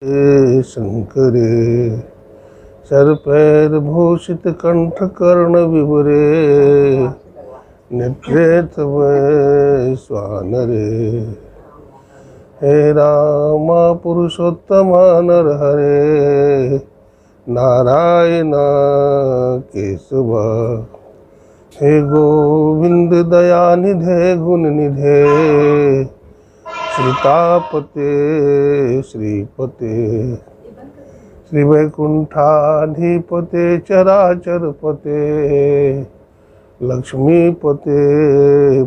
Shankar sir पैर भूषित कंठ कर्ण विवरे नेत्रे तव स्वानरे। हे राम पुरुषोत्तम नरहरे नारायण केशव। हे गोविंद दयानिधे गुण निधे श्रीतापते श्रीपते श्री वैकुंठाधिपते चराचरपते लक्ष्मीपते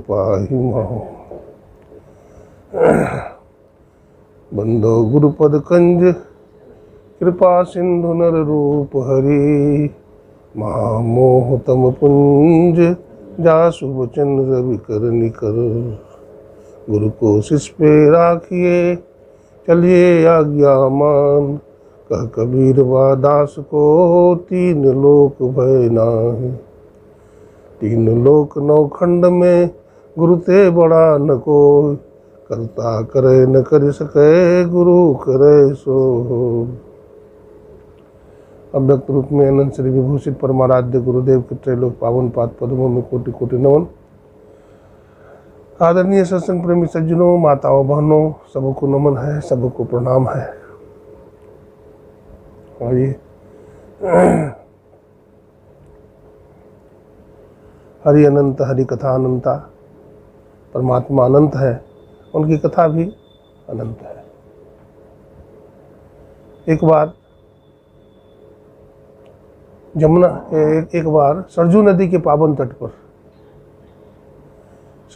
पाहि मां। बंदो गुरुपद कंज कृपा सिंधु नर रूप हरि महामोहतम पुंज जासु वचन रवि कर निकर। गुरु को शिष्य पे राखिए चलिए आज्ञा मान। कह कबीर वा दास को तीन लोक भय नाहि। तीन लोक नौ खंड में गुरु ते बड़ा न कोई। करता करे न कर सके गुरु करे सो। अव्यक्त रूप में अनंत श्री विभूषित परमाराध्य गुरुदेव के त्रैलोक पावन पाद पद्मों में कोटि कोटि नमन। आदरणीय सत्संग प्रेमी सज्जनों, माताओं, बहनों, सबको नमन है, सबको प्रणाम है। और ये हरि अनंत, हरि कथा अनंता। परमात्मा अनंत है, उनकी कथा भी अनंत है। एक बार जमुना एक बार सरजू नदी के पावन तट पर,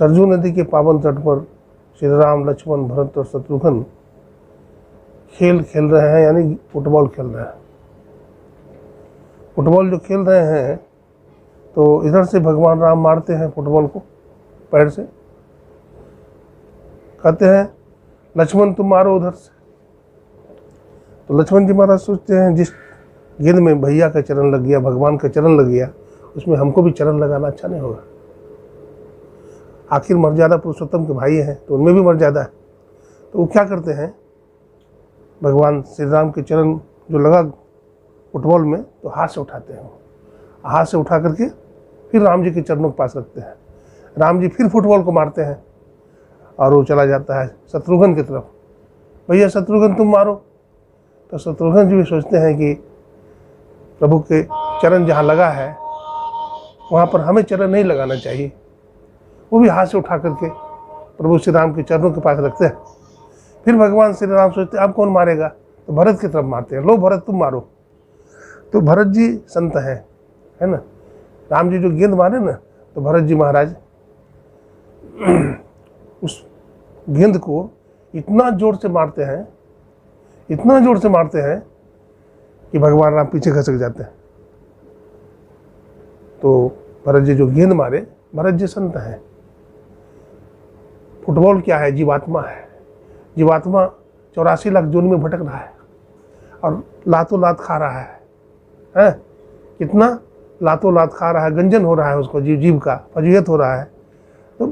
सरजू नदी के पावन तट पर श्री राम, लक्ष्मण, भरत और शत्रुघ्न खेल खेल रहे हैं, यानी फुटबॉल खेल रहे हैं। फुटबॉल जो खेल रहे हैं तो इधर से भगवान राम मारते हैं फुटबॉल को पैर से। कहते हैं लक्ष्मण तुम मारो उधर से। तो लक्ष्मण जी महाराज सोचते हैं जिस गेंद में भैया का चरण लग गया, भगवान का चरण लग गया, उसमें हमको भी चरण लगाना अच्छा नहीं होगा। आखिर मर्यादा पुरुषोत्तम के भाई हैं तो उनमें भी मर्यादा है। तो वो क्या करते हैं, भगवान श्री राम के चरण जो लगा फुटबॉल में तो हाथ से उठाते हैं। हाथ से उठा करके फिर राम जी के चरणों के पास रखते हैं। राम जी फिर फुटबॉल को मारते हैं और वो चला जाता है शत्रुघ्न की तरफ। भैया शत्रुघ्न तुम मारो। तो शत्रुघ्न जी भी सोचते हैं कि प्रभु के चरण जहाँ लगा है वहाँ पर हमें चरण नहीं लगाना चाहिए। वो भी हाथ से उठा करके प्रभु श्री राम के चरणों के पास रखते हैं। फिर भगवान श्री राम सोचते हैं अब कौन मारेगा, तो भरत की तरफ मारते हैं। लो भरत तुम मारो। तो भरत जी संत है ना। राम जी जो गेंद मारे ना तो भरत जी महाराज उस गेंद को इतना जोर से मारते हैं, इतना जोर से मारते हैं कि भगवान राम पीछे खसक जाते हैं। तो भरत जी जो गेंद मारे, भरत जी संत हैं। फुटबॉल क्या है, जीवात्मा है। जीवात्मा 84 लाख जोन में भटक रहा है और लातों लात खा रहा है। कितना लातों लात खा रहा है, गंजन हो रहा है उसको, जीव का फजीहत हो रहा है। तो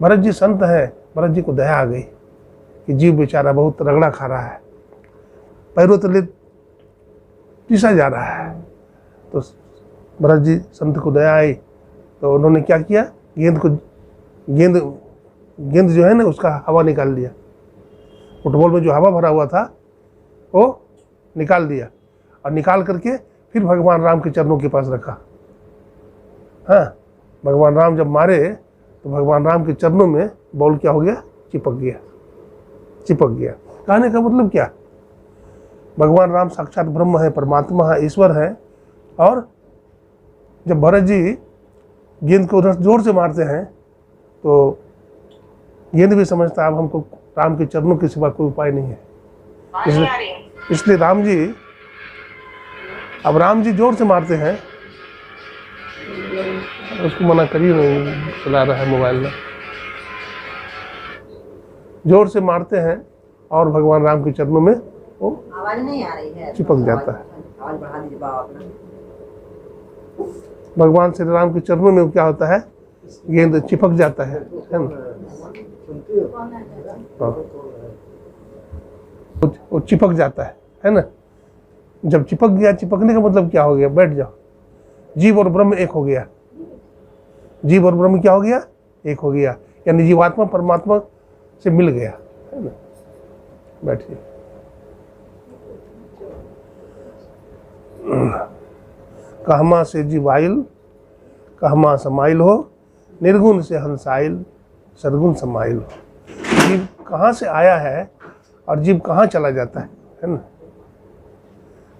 भरत जी संत है। भरत जी को दया आ गई कि जीव बेचारा बहुत रगड़ा खा रहा है, पैरों तले पीसा जा रहा है। तो भरत जी संत को दया आई तो उन्होंने क्या किया, गेंद जो है ना उसका हवा निकाल दिया। फुटबॉल में जो हवा भरा हुआ था वो निकाल दिया और निकाल करके फिर भगवान राम के चरणों के पास रखा। हाँ, भगवान राम जब मारे तो भगवान राम के चरणों में बॉल क्या हो गया, चिपक गया। कहने का मतलब क्या, भगवान राम साक्षात ब्रह्म है, परमात्मा है, ईश्वर है। और जब भरत जी गेंद को उधर जोर से मारते हैं तो गेंद भी समझता है अब हमको राम के चरणों के सिवा कोई उपाय नहीं है। इसलिए राम जी जोर से मारते हैं। उसको मना करिए, नहीं चला रहा है मोबाइल में। जोर से मारते हैं और भगवान राम के चरणों में वो आवाज नहीं आ रही है, चिपक जाता है। आवाज बढ़ा दीजिए बाबा। भगवान श्री राम के चरणों में क्या होता है, गेंद चिपक जाता है ना। वो चिपक जाता है ना। जब चिपक गया, चिपकने का मतलब क्या हो गया, बैठ जाओ, जीव और ब्रह्म एक हो गया। जीव और ब्रह्म क्या हो गया, एक हो गया, यानी जीवात्मा परमात्मा से मिल गया, है ना। बैठिए। कहमा से जीवाइल, कहमा समाइल हो, निर्गुण से हंसाइल, सदगुण समाइल हो। जीव कहाँ से आया है और जीव कहाँ चला जाता है ना।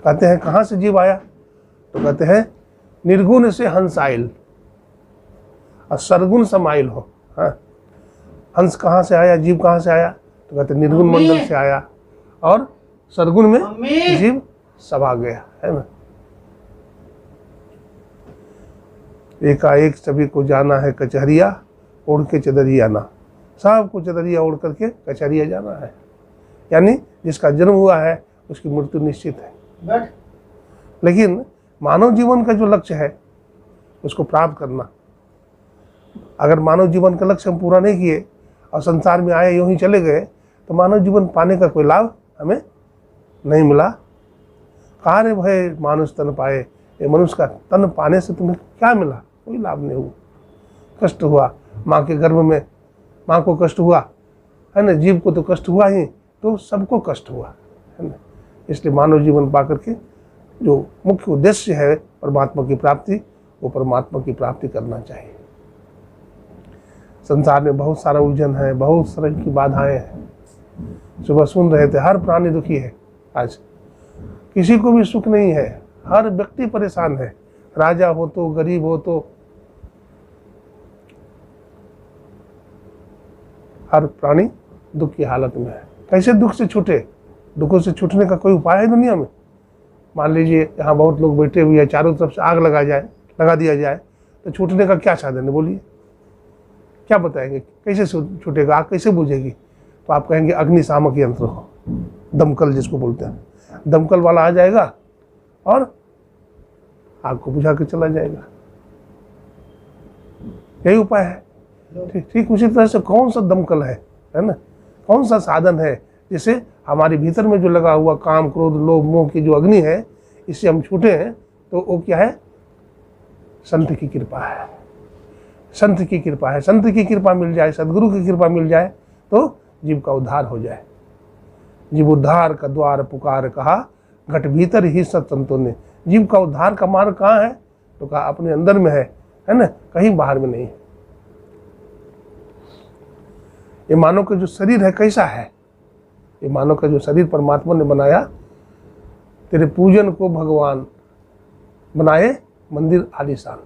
कहते हैं कहाँ से जीव आया, तो कहते हैं निर्गुण से हंसाइल और सरगुण समाइल हो। हाँ, हंस कहाँ से आया, जीव कहाँ से आया, तो कहते हैं निर्गुण मंडल से आया और सरगुण में जीव समा गया, है ना। एकाएक सभी को जाना है कचहरिया, उड़ के चदरिया ना। सबको चदरिया उड़ करके कचहरिया जाना है, यानी जिसका जन्म हुआ है उसकी मृत्यु निश्चित है। लेकिन मानव जीवन का जो लक्ष्य है उसको प्राप्त करना, अगर मानव जीवन का लक्ष्य हम पूरा नहीं किए और संसार में आए यूं ही चले गए तो मानव जीवन पाने का कोई लाभ हमें नहीं मिला। कहा रे भय मानुष तन पाए, ये मनुष्य का तन पाने से तुम्हें क्या मिला, कोई लाभ नहीं हुआ। कष्ट हुआ, माँ के गर्भ में माँ को कष्ट हुआ, है ना, जीव को तो कष्ट हुआ ही, तो सबको कष्ट हुआ, है ना। इसलिए मानव जीवन पा करके जो मुख्य उद्देश्य है परमात्मा की प्राप्ति, वो परमात्मा की प्राप्ति करना चाहिए। संसार में बहुत सारा उलझन है, बहुत सारी की बाधाएं हैं। सुबह सुन रहे थे हर प्राणी दुखी है, आज किसी को भी सुख नहीं है, हर व्यक्ति परेशान है, राजा हो तो गरीब हो तो हर प्राणी दुख की हालत में है। कैसे दुख से छूटे, दुखों से छूटने का कोई उपाय है दुनिया में? मान लीजिए यहाँ बहुत लोग बैठे हुए हैं, चारों तरफ से आग लगा दिया जाए तो छूटने का क्या साधन है, बोलिए, क्या बताएंगे, कैसे छूटेगा, आग कैसे बुझेगी? तो आप कहेंगे अग्निशामक यंत्र हो, दमकल जिसको बोलते हैं, दमकल वाला आ जाएगा और आग को बुझा के चला जाएगा। यही उपाय है। ठीक उसी तरह से कौन सा दमकल है ना, कौन सा साधन है जिससे हमारे भीतर में जो लगा हुआ काम क्रोध लोभ मोह की जो अग्नि है, इससे हम छूटे हैं, तो वो क्या है? संत की कृपा है। संत की कृपा है। संत की कृपा मिल जाए, सदगुरु की कृपा मिल जाए तो जीव का उद्धार हो जाए। जीव उद्धार का द्वार पुकार कहा, घट भीतर ही सत्संतों ने। जीव का उद्धार का मार्ग कहाँ है? तो कहा अपने अंदर में है ना, कहीं बाहर में नहीं है। ये मानव का जो शरीर है कैसा है? ये मानव का जो शरीर परमात्मा ने बनाया, तेरे पूजन को भगवान बनाए मंदिर आलीशान।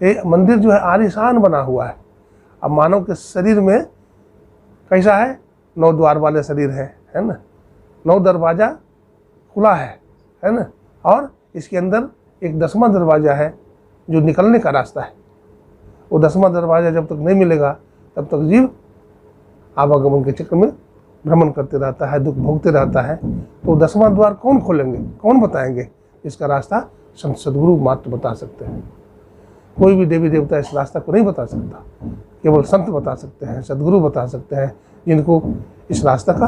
ये मंदिर जो है आलीशान बना हुआ है। अब मानव के शरीर में कैसा है? 9 द्वार वाले शरीर है ना, 9 दरवाजा खुला है ना, और इसके अंदर एक 10वां दरवाजा है जो निकलने का रास्ता है। वो 10वां दरवाजा जब तक नहीं मिलेगा तब तक जीव आवागमन के चक्र में भ्रमण करते रहता है, दुख भोगते रहता है। तो 10वां द्वार कौन खोलेंगे, कौन बताएंगे? इसका रास्ता संत सदगुरु मात्र बता सकते हैं। कोई भी देवी देवता इस रास्ता को नहीं बता सकता, केवल संत बता सकते हैं, सदगुरु बता सकते हैं, जिनको इस रास्ता का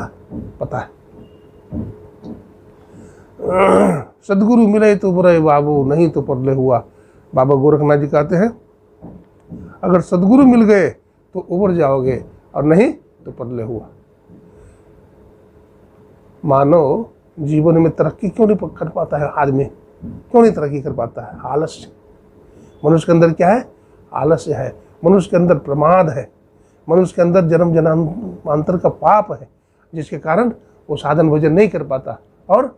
पता है। सदगुरु मिले तो बुरे बाबू, नहीं तो परले हुआ। बाबा गोरखनाथ जी कहते हैं अगर सदगुरु मिल गए तो उबर जाओगे और नहीं तो परले हुआ। मानव जीवन में तरक्की क्यों नहीं कर पाता है? आदमी क्यों नहीं तरक्की कर पाता है? आलस्य। मनुष्य के अंदर क्या है? आलस्य है। मनुष्य के अंदर प्रमाद है। मनुष्य के अंदर जन्म जन्मांतर का पाप है, जिसके कारण वो साधन भजन नहीं कर पाता और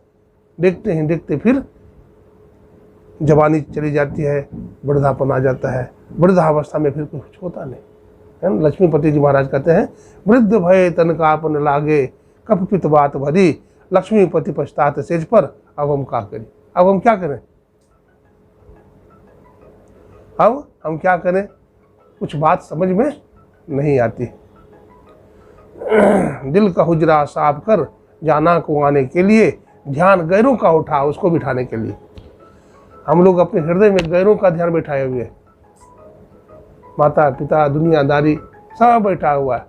देखते ही देखते फिर जवानी चली जाती है, वृद्धापन आ जाता है। वृद्धावस्था में फिर कुछ होता नहीं है ना। लक्ष्मीपति जी महाराज कहते हैं वृद्ध भय तन का अपन लागे, कप पित बात भरी, लक्ष्मीपति पछतात सेज पर, अब हम क्या करें? अब हम क्या करें? अब हम क्या करें? कुछ बात समझ में नहीं आती। दिल का हुजरा साफ कर, जाना को आने के लिए, ध्यान गैरों का उठा, उसको बिठाने के लिए। हम लोग अपने हृदय में गैरों का ध्यान बैठाए हुए हैं। माता पिता दुनियादारी सब बैठा हुआ है,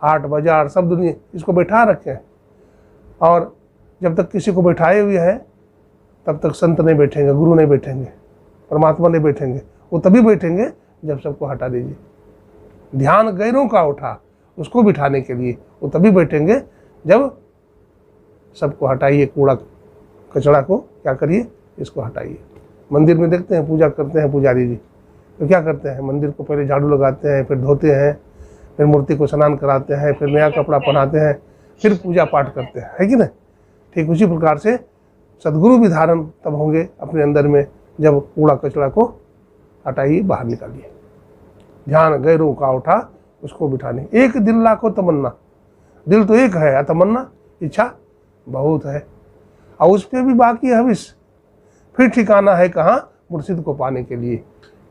हाट बाजार सब दुनिया इसको बैठा रखे हैं। और जब तक किसी को बैठाए हुए हैं तब तक संत नहीं बैठेंगे, गुरु नहीं बैठेंगे, परमात्मा नहीं बैठेंगे। वो तभी बैठेंगे जब सबको हटा दीजिए। ध्यान गैरों का उठा, उसको बिठाने के लिए वो तभी बैठेंगे जब सबको हटाइए, कूड़ा कचरा को क्या करिए, इसको हटाइए। मंदिर में देखते हैं पूजा करते हैं पुजारी जी, तो क्या करते हैं, मंदिर को पहले झाड़ू लगाते हैं, फिर धोते हैं, फिर मूर्ति को स्नान कराते हैं, फिर नया कपड़ा पहनाते हैं, फिर पूजा पाठ करते हैं, है कि नहीं। ठीक उसी प्रकार से सद्गुरु भी धारण तब होंगे अपने अंदर में जब कूड़ा कचरा को हटाइए, बाहर निकालिए। ध्यान गैरों का उठा, उसको बिठाने। एक दिल लाखों तमन्ना, दिल तो एक है, तमन्ना इच्छा बहुत है, और उस पर भी बाकी हविस। फिर ठिकाना है कहाँ, मुर्शिद को पाने के लिए।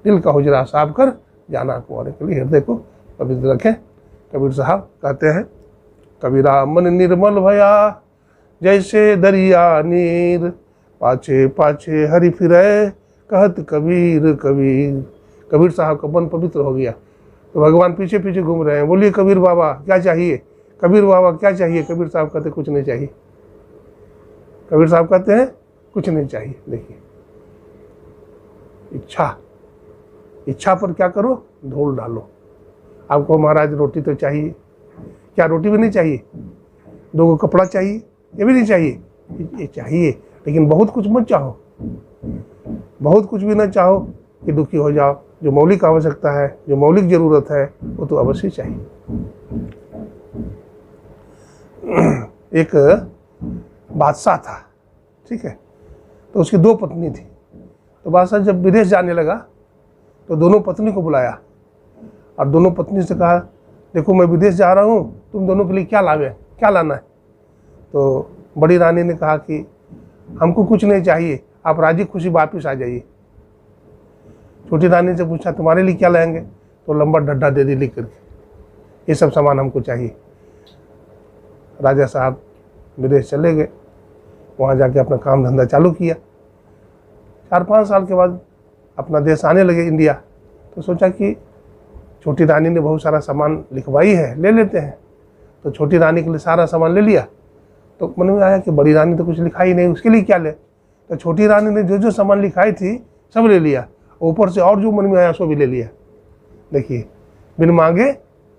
दिल का हुजरा साफ कर जाना कुआरे के लिए, हृदय को पवित्र रखें। कबीर साहब कहते हैं, कबीरा मन निर्मल भया जैसे दरिया नीर, पाछे पाछे हरि फिरे कहत कबीर कबीर। कबीर साहब का मन पवित्र हो गया तो भगवान पीछे पीछे घूम रहे हैं। बोलिए कबीर बाबा क्या चाहिए, कबीर बाबा क्या चाहिए। कबीर साहब कहते कुछ नहीं चाहिए। कबीर साहब कहते हैं कुछ नहीं चाहिए। देखिए इच्छा, इच्छा पर क्या करो, धूल डालो। आपको महाराज रोटी तो चाहिए, क्या रोटी भी नहीं चाहिए, दो को कपड़ा चाहिए, ये भी नहीं चाहिए, ये चाहिए। लेकिन बहुत कुछ मत चाहो, बहुत कुछ भी ना चाहो कि दुखी हो जाओ। जो मौलिक आवश्यकता है, जो मौलिक जरूरत है, वो तो अवश्य चाहिए। एक बादशाह था, ठीक है, तो उसकी दो पत्नी थी। तो बादशाह जब विदेश जाने लगा तो दोनों पत्नी को बुलाया और दोनों पत्नी से कहा, देखो मैं विदेश जा रहा हूँ, तुम दोनों के लिए क्या लावे, क्या लाना है। तो बड़ी रानी ने कहा कि हमको कुछ नहीं चाहिए, आप राजी खुशी वापिस आ जाइए। छोटी रानी से पूछा तुम्हारे लिए क्या लाएंगे, तो लंबा डड्डा दे दी लिख करके, ये सब सामान हमको चाहिए। राजा साहब विदेश चले गए, वहाँ जाके अपना काम धंधा चालू किया। 4-5 साल के बाद अपना देश आने लगे इंडिया, तो सोचा कि छोटी रानी ने बहुत सारा सामान लिखवाई है, ले लेते हैं। तो छोटी रानी के लिए सारा सामान ले लिया। तो मन में आया कि बड़ी रानी तो कुछ लिखाई नहीं, उसके लिए क्या ले। तो छोटी रानी ने जो जो सामान लिखाई थी सब ले लिया, ऊपर से और जो मन में आया सो भी ले लिया। देखिए बिन मांगे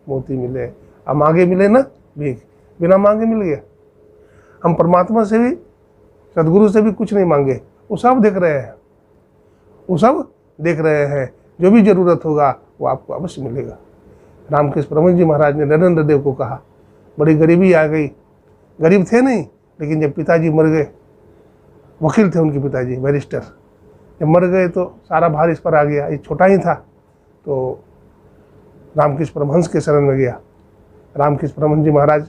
मोती मिले, अब मांगे मिले ना भीख, बिना मांगे मिल गया। हम परमात्मा से भी, सदगुरु से भी कुछ नहीं मांगे, वो सब देख रहे हैं, वो सब देख रहे हैं। जो भी जरूरत होगा वो आपको अवश्य मिलेगा। रामकृष्ण परमहंस जी महाराज ने नरेंद्र देव को कहा, बड़ी गरीबी आ गई, गरीब थे नहीं, लेकिन जब पिताजी मर गए, वकील थे उनके पिताजी, बैरिस्टर, जब मर गए तो सारा भार इस पर आ गया। ये छोटा ही था तो रामकृष्ण परमहंस के शरण में गया। रामकृष्ण परमहंस जी महाराज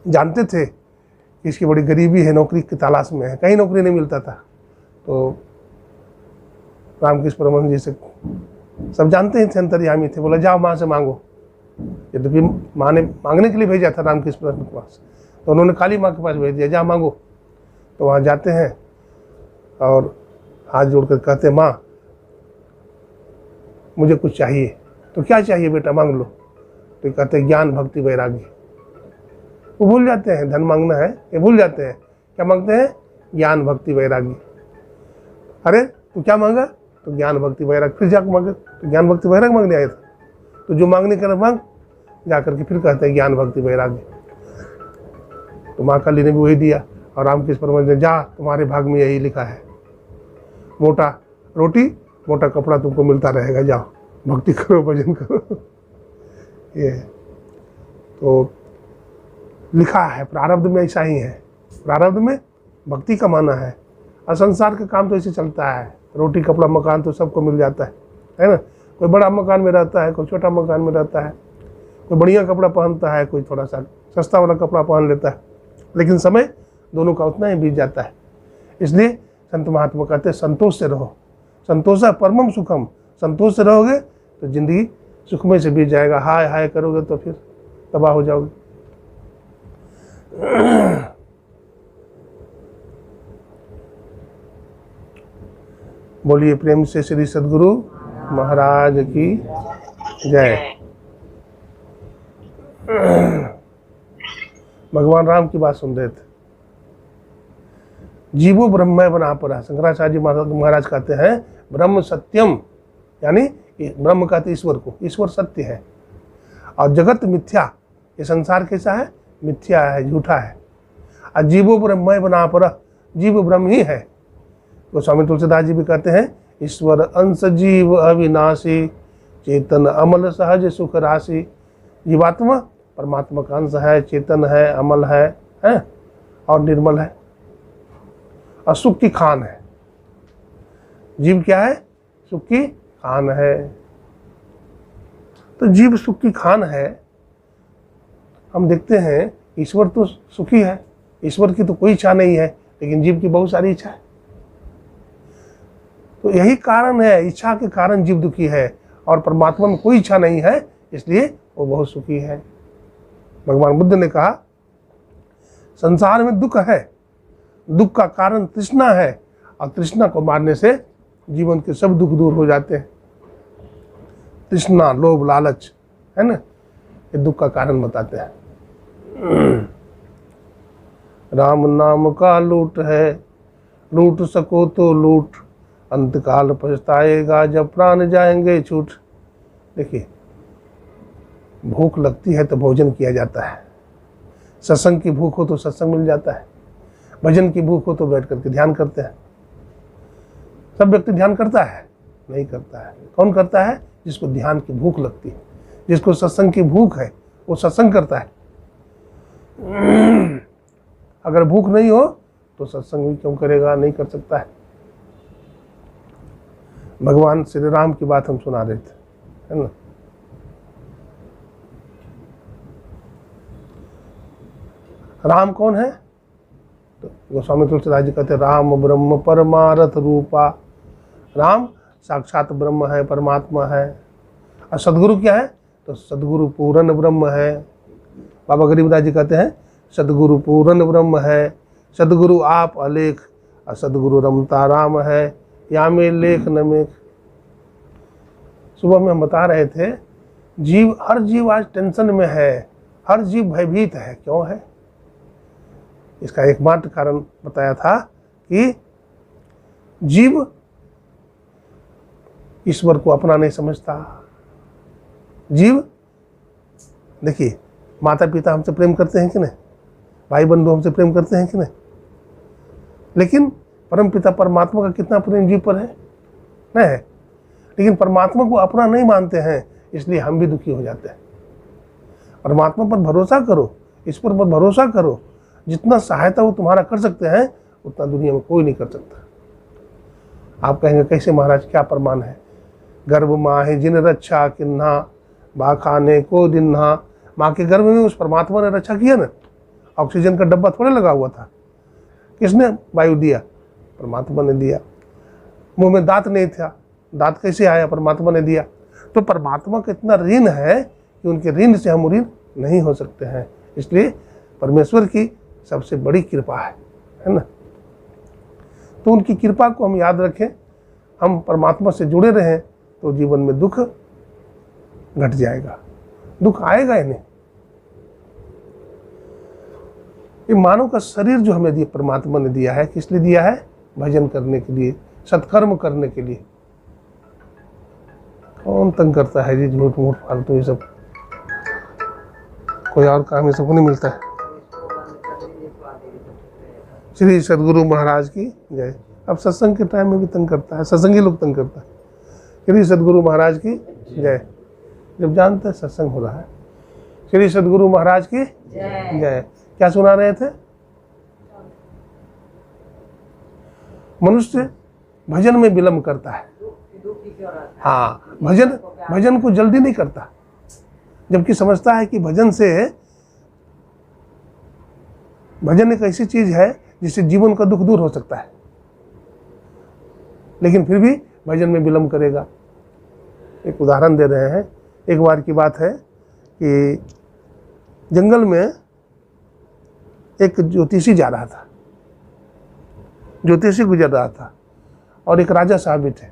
जानते थे कि इसकी बड़ी गरीबी है, नौकरी की तलाश में है, कहीं नौकरी नहीं मिलता था। तो रामकृष्ण परमहंस जी से सब जानते ही थे, अंतर्यामी थे, बोला जाओ माँ से मांगो। यद्यपि माँ ने मांगने के लिए भेजा था रामकृष्ण परमहंस के पास, तो उन्होंने काली माँ के पास भेज दिया, जा मांगो। तो वहाँ जाते हैं और हाथ जोड़कर कहते हैं, माँ मुझे कुछ चाहिए। तो क्या चाहिए बेटा, मांग लो। तो कहते हैं ज्ञान भक्ति वैराग्य। वो भूल जाते हैं धन मांगना है, ये भूल जाते हैं। क्या मांगते हैं, ज्ञान भक्ति वैराग्य। अरे तू क्या मांगा, तो ज्ञान भक्ति वैराग्य। फिर जाकर मांगे तो ज्ञान भक्ति वैराग्य मांगने आए थे। तो जो मांगने कर मांग, जाकर के फिर कहते हैं ज्ञान भक्ति वैराग्य। तो माँ काली ने भी वही दिया और रामकृष्ण परमहंस ने, जा तुम्हारे भाग में यही लिखा है, मोटा रोटी मोटा कपड़ा तुमको मिलता रहेगा, जाओ भक्ति करो, भजन करो। ये तो लिखा है, प्रारब्ध में ऐसा ही है, प्रारब्ध में भक्ति कमाना है। और संसार का काम तो ऐसे चलता है, रोटी कपड़ा मकान तो सबको मिल जाता है ना। कोई बड़ा मकान में रहता है, कोई छोटा मकान में रहता है, कोई बढ़िया कपड़ा पहनता है, कोई थोड़ा सा सस्ता वाला कपड़ा पहन लेता है, लेकिन समय दोनों का उतना ही बीत जाता है। इसलिए संत महात्मा कहते हैं संतोष से रहो, संतोष परमम सुखम। संतोष से रहोगे तो जिंदगी सुखमय से बीत जाएगा। हाय हाय करोगे तो फिर तबाह हो जाओगे। बोलिए प्रेम से श्री सद्गुरु महाराज की जय। भगवान राम की बात सुन रहे थे। जीवो ब्रह्मय बना पड़ा। शंकराचार्य जी महाराज कहते हैं ब्रह्म सत्यम, यानी ब्रह्म कहते ईश्वर को, ईश्वर सत्य है और जगत मिथ्या। ये संसार कैसा है? मिथ्या है, झूठा है। और जीवो ब्रह्मय बना पड़ा, जीव ब्रह्म ही है। गोस्वामी तुलसीदास जी भी कहते हैं ईश्वर अंश जीव अविनाशी, चेतन अमल सहज सुख राशि। जीवात्मा परमात्मा का अंश है, चेतन है, अमल है और निर्मल है और सुख की खान है। जीव क्या है? सुख की खान है। तो जीव सुख की खान है। हम देखते हैं ईश्वर तो सुखी है, ईश्वर की तो कोई इच्छा नहीं है, लेकिन जीव की बहुत सारी इच्छा है। तो यही कारण है, इच्छा के कारण जीव दुखी है और परमात्मा में कोई इच्छा नहीं है, इसलिए वो बहुत सुखी है। भगवान बुद्ध ने कहा संसार में दुख है, दुख का कारण तृष्णा है और तृष्णा को मारने से जीवन के सब दुख दूर हो जाते हैं। तृष्णा, लोभ, लालच है ना, ये दुख का कारण बताते हैं। राम नाम का लूट है, लूट सको तो लूट, अंतकाल पछताएगा जब प्राण जाएंगे छूट। देखिए, भूख लगती है तो भोजन किया जाता है, सत्संग की भूख हो तो सत्संग मिल जाता है, भजन की भूख हो तो बैठ करके ध्यान करते हैं। सब व्यक्ति ध्यान करता है? नहीं करता है। कौन करता है? जिसको ध्यान की भूख लगती है, जिसको सत्संग की भूख है, वो सत्संग करता है। अगर भूख नहीं हो तो सत्संग भी क्यों करेगा? नहीं कर सकता है। भगवान श्री राम की बात हम सुना रहे थे, है ना। राम कौन है? तो गोस्वामी तुलसीदास जी कहते राम ब्रह्म परमारथ रूपा। राम साक्षात ब्रह्म है, परमात्मा है। और सदगुरु क्या है? तो सदगुरु पूर्ण ब्रह्म है। बाबा गरीबदास जी कहते हैं सदगुरु पूर्ण ब्रह्म है, सदगुरु आप अलेख और सदगुरु रमता राम है, या में लेख न मेख। सुबह में हम बता रहे थे जीव, हर जीव आज टेंशन में है, हर जीव भयभीत है। क्यों है? इसका एकमात्र कारण बताया था कि जीव ईश्वर को अपना नहीं समझता। जीव, देखिए, माता पिता हमसे प्रेम करते हैं कि नहीं, भाई बंधु हमसे प्रेम करते हैं कि नहीं, लेकिन परम पिता परमात्मा का कितना प्रेम जीव पर है? नहीं है। लेकिन परमात्मा को अपना नहीं मानते हैं, इसलिए हम भी दुखी हो जाते हैं। परमात्मा पर भरोसा करो, ईश्वर पर भरोसा करो। जितना सहायता वो तुम्हारा कर सकते हैं उतना दुनिया में कोई नहीं कर सकता। आप कहेंगे कैसे महाराज, क्या प्रमाण है? गर्भ माहे जिन रक्षा किन्हा, बा खाने को दिन्हा। माँ के गर्भ में उस परमात्मा ने रक्षा किया ना। ऑक्सीजन का डब्बा थोड़े लगा हुआ था, किसने वायु दिया? परमात्मा ने दिया। मुंह में दांत नहीं था, दांत कैसे आया? परमात्मा ने दिया। तो परमात्मा का इतना ऋण है कि उनके ऋण से हम ऋण नहीं हो सकते हैं। इसलिए परमेश्वर की सबसे बड़ी कृपा है ना। तो उनकी कृपा को हम याद रखें, हम परमात्मा से जुड़े रहें तो जीवन में दुख घट जाएगा। दुख आएगा ही नहीं। ये मानव का शरीर जो हमें दिया, परमात्मा ने दिया है, किस लिए दिया है? भजन करने के लिए, सत्कर्म करने के लिए। कौन तंग करता है जी झूठ मूठ फालतू ये सब? कोई और काम ये सबको नहीं मिलता है। श्री सदगुरु महाराज की जय। अब सत्संग के टाइम में भी तंग करता है, सत्संगी लोग तंग करता है। श्री सदगुरु महाराज की जय। जब जानते हैं सत्संग हो रहा है, श्री सदगुरु महाराज की जय। क्या सुना रहे थे? मनुष्य भजन में विलंब करता है। हाँ, भजन को जल्दी नहीं करता, जबकि समझता है कि भजन एक ऐसी चीज है जिससे जीवन का दुख दूर हो सकता है, लेकिन फिर भी भजन में विलंब करेगा। एक उदाहरण दे रहे हैं। एक बार की बात है कि जंगल में एक ज्योतिषी जा रहा था, ज्योतिषी गुजर रहा था और एक राजा साहब भी थे,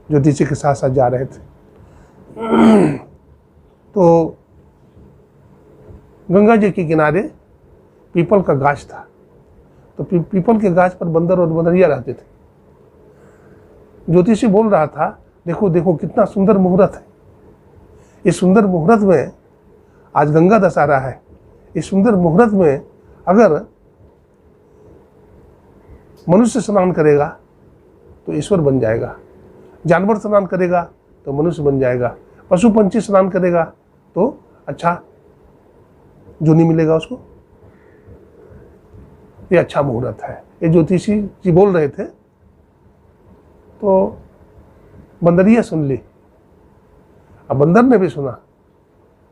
ज्योतिषी के साथ साथ जा रहे थे। तो गंगा जी के किनारे पीपल का गाछ था, तो पीपल के गाछ पर बंदर और बंदरिया रहते थे। ज्योतिषी बोल रहा था, देखो देखो कितना सुंदर मुहूर्त है, इस सुंदर मुहूर्त में आज गंगा दशहरा है, इस सुंदर मुहूर्त में अगर मनुष्य स्नान करेगा तो ईश्वर बन जाएगा, जानवर स्नान करेगा तो मनुष्य बन जाएगा, पशु पंछी स्नान करेगा तो अच्छा जोनी मिलेगा उसको। ये अच्छा मुहूर्त है, ये ज्योतिषी जी बोल रहे थे। तो बंदरिया सुन ली, अब बंदर ने भी सुना,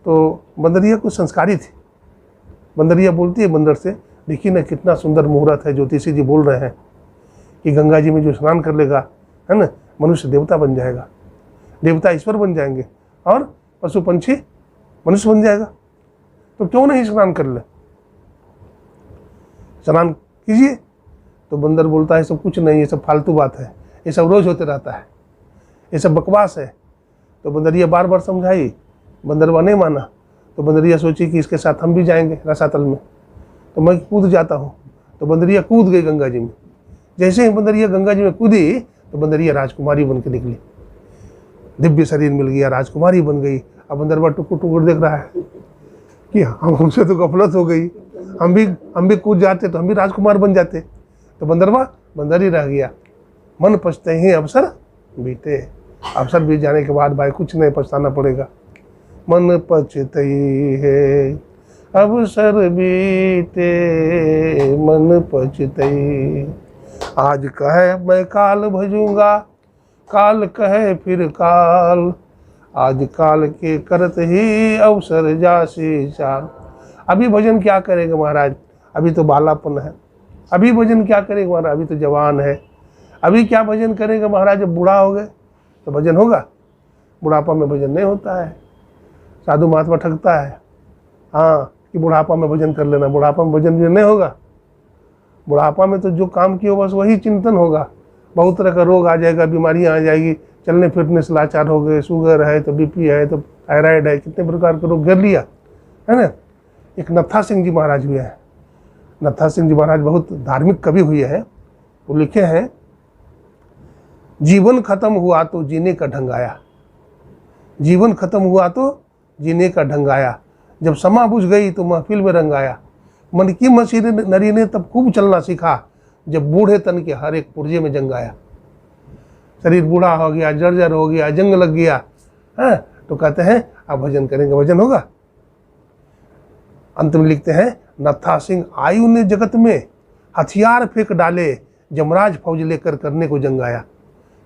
तो बंदरिया कुछ संस्कारी थी। बंदरिया बोलती है बंदर से, देखिए ना कितना सुंदर मुहूर्त है, ज्योतिषी जी बोल रहे हैं कि गंगा जी में जो स्नान कर लेगा, है ना, मनुष्य देवता बन जाएगा, देवता ईश्वर बन जाएंगे और पशु पंछी मनुष्य बन जाएगा, तो क्यों नहीं स्नान कर ले, स्नान कीजिए। तो बंदर बोलता है सब कुछ नहीं, ये सब फालतू बात है, ये सब रोज होते रहता है, ये सब बकवास है। तो बंदरिया बार बार समझाई, बंदरवा नहीं माना। तो बंदरिया सोची कि इसके साथ हम भी जाएंगे रसातल में, तो मैं कूद जाता हूँ। तो बंदरिया कूद गई गंगा जी में। जैसे ही बंदरिया गंगा जी में कूदी तो बंदरिया राजकुमारी बन के निकली, दिव्य शरीर मिल गया, राजकुमारी बन गई। अब बंदरवा टुकुर टुकुर देख रहा है कि हमसे तो गफलत हो गई, हम भी कूद जाते तो हम भी राजकुमार बन जाते। तो बंदरवा बंदर ही रह गया। मन पछते ही अवसर बीते, अवसर बीत जाने के बाद भाई कुछ नहीं पछताना पड़ेगा। मन पछते है अवसर बीते, मन पछते, आज कहे मैं काल भजूंगा, काल कहे फिर काल, आज काल के करत ही अवसर जासी चाल। अभी भजन क्या करेंगे महाराज, अभी तो बालापन है, अभी भजन क्या करेंगे महाराज, अभी तो जवान है, अभी क्या भजन करेंगे महाराज, जब बूढ़ा हो गए तो भजन होगा। बुढ़ापा में भजन नहीं होता है, साधु महात्मा ठगता है हाँ कि बुढ़ापा में भजन कर लेना, बुढ़ापा में भजन नहीं होगा। बुढ़ापा में तो जो काम किया बस वही चिंतन होगा। बहुत तरह का रोग आ जाएगा, बीमारियां आ जाएगी, चलने फिरने से लाचार हो गए, शुगर है तो बीपी है तो थायराइड है, कितने प्रकार के रोग घेर लिया है ना। एक नत्था सिंह जी महाराज हुए हैं, नत्था सिंह जी महाराज बहुत धार्मिक कवि हुए हैं। वो लिखे हैं, जीवन खत्म हुआ तो जीने का ढंग आया, जीवन खत्म हुआ तो जीने का ढंग आया, जब समा बुझ गई तो महफिल में रंग आया, मन की मशीन नरी ने तब खूब चलना सीखा, जब बूढ़े तन के हर एक पुर्जे में जंग आया। शरीर बूढ़ा हो गया, जर्जर हो गया, जंग लग गया है, तो कहते हैं अब भजन करेंगे, भजन होगा। अंत में लिखते हैं, नत्था सिंह आयु ने जगत में हथियार फेंक डाले, जमराज फौज लेकर करने को जंग आया।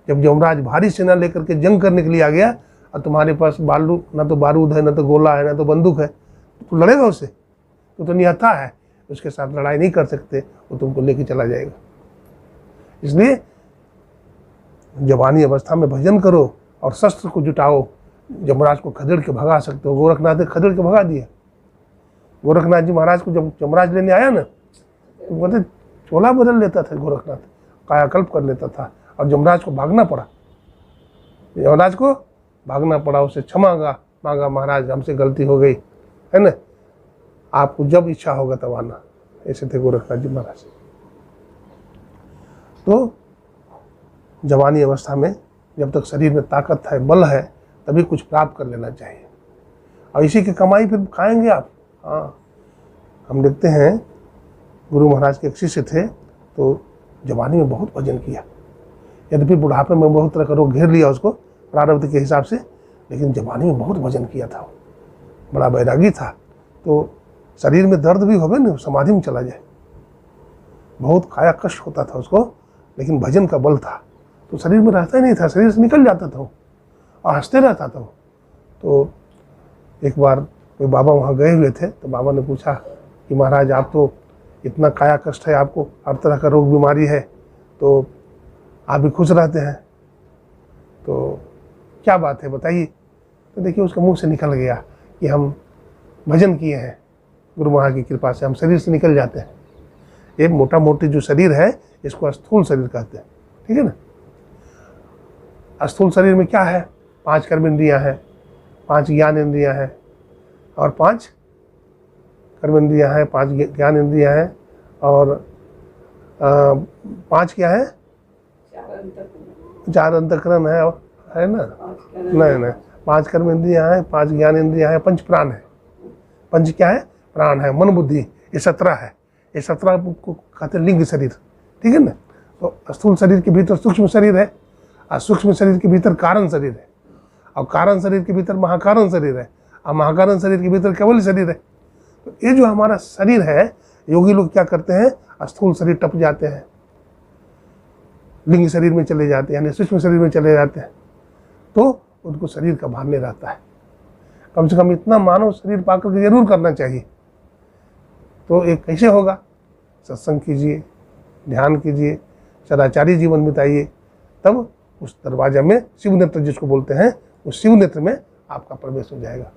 जब जमराज भारी सेना लेकर के जंग करने के लिए आ गया और तुम्हारे पास बालू ना तो बारूद है, ना तो गोला है, ना तो बंदूक है, तो लड़ेगा उससे, तो निहत्था है, उसके साथ लड़ाई नहीं कर सकते, वो तुमको लेके चला जाएगा। इसलिए जवानी अवस्था में भजन करो और शस्त्र को जुटाओ, जमराज को खदेड़ के भगा सकते हो। गोरखनाथ ने खदेड़ के भगा दिया। गोरखनाथ जी महाराज को जब जमराज लेने आया ना, तो कहते चोला बदल लेता था गोरखनाथ, कायाकल्प कर लेता था, और जमराज को भागना पड़ा, यमराज को भागना पड़ा, उसे क्षमा मांगा, महाराज हमसे गलती हो गई है ना, आपको जब इच्छा होगा तब आना। ऐसे थे गोरखनाथ जी महाराज। तो जवानी अवस्था में जब तक शरीर में ताकत है, बल है, तभी कुछ प्राप्त कर लेना चाहिए, और इसी की कमाई फिर खाएंगे आप। हाँ, हम देखते हैं गुरु महाराज के एक शिष्य थे, तो जवानी में बहुत भजन किया, यद्यपि बुढ़ापे में बहुत तरह का रोग घेर लिया उसको प्रारब्ध के हिसाब से, लेकिन जवानी में बहुत भजन किया था। बड़ा बैरागी था, तो शरीर में दर्द भी होवे ना, समाधि में चला जाए, बहुत काया कष्ट होता था उसको, लेकिन भजन का बल था, तो शरीर में रहता ही नहीं था, शरीर से निकल जाता था और हंसते रहता था। तो एक बार कोई बाबा वहाँ गए हुए थे, तो बाबा ने पूछा कि महाराज आप तो इतना काया कष्ट है, आपको हर तरह का रोग बीमारी है, तो आप भी खुश रहते हैं, तो क्या बात है बताइए। तो देखिए उसके मुंह से निकल गया कि हम भजन किए हैं, गुरु महाराज की कृपा से हम शरीर से निकल जाते हैं। ये मोटा मोटी जो शरीर है इसको स्थूल शरीर कहते हैं, ठीक है ना। स्थूल शरीर में क्या है, 5 कर्म इंद्रियां हैं, 5 ज्ञान इंद्रियां हैं और 5 कर्म इंद्रियाँ हैं, 5 ज्ञान इंद्रियाँ हैं, और 5 क्या है, 4 अंतःकरण है ना, नहीं 5 कर्म इंद्रियाँ हैं, 5 ज्ञान इंद्रियाँ हैं, 5 प्राण है। 5 क्या है, प्राण है, मन बुद्धि, ये 17 है। ये 17 को कहते हैं लिंग शरीर, ठीक है ना। तो स्थूल शरीर के भीतर सूक्ष्म शरीर है, और सूक्ष्म शरीर के भीतर कारण शरीर है, और कारण शरीर के भीतर महाकारण शरीर है, और महाकारण शरीर के भीतर केवल शरीर है। तो ये जो हमारा शरीर है, योगी लोग क्या करते हैं, स्थूल शरीर टप जाते हैं, लिंग शरीर में चले जाते हैं, यानी सूक्ष्म शरीर में चले जाते हैं, तो उनको शरीर का भान नहीं रहता है। कम से कम इतना मानव शरीर पाकर के जरूर करना चाहिए। तो एक कैसे होगा, सत्संग कीजिए, ध्यान कीजिए, सदाचारी जीवन बिताइए, तब उस दरवाजा में शिव नेत्र जिसको बोलते हैं, उस शिव नेत्र में आपका प्रवेश हो जाएगा।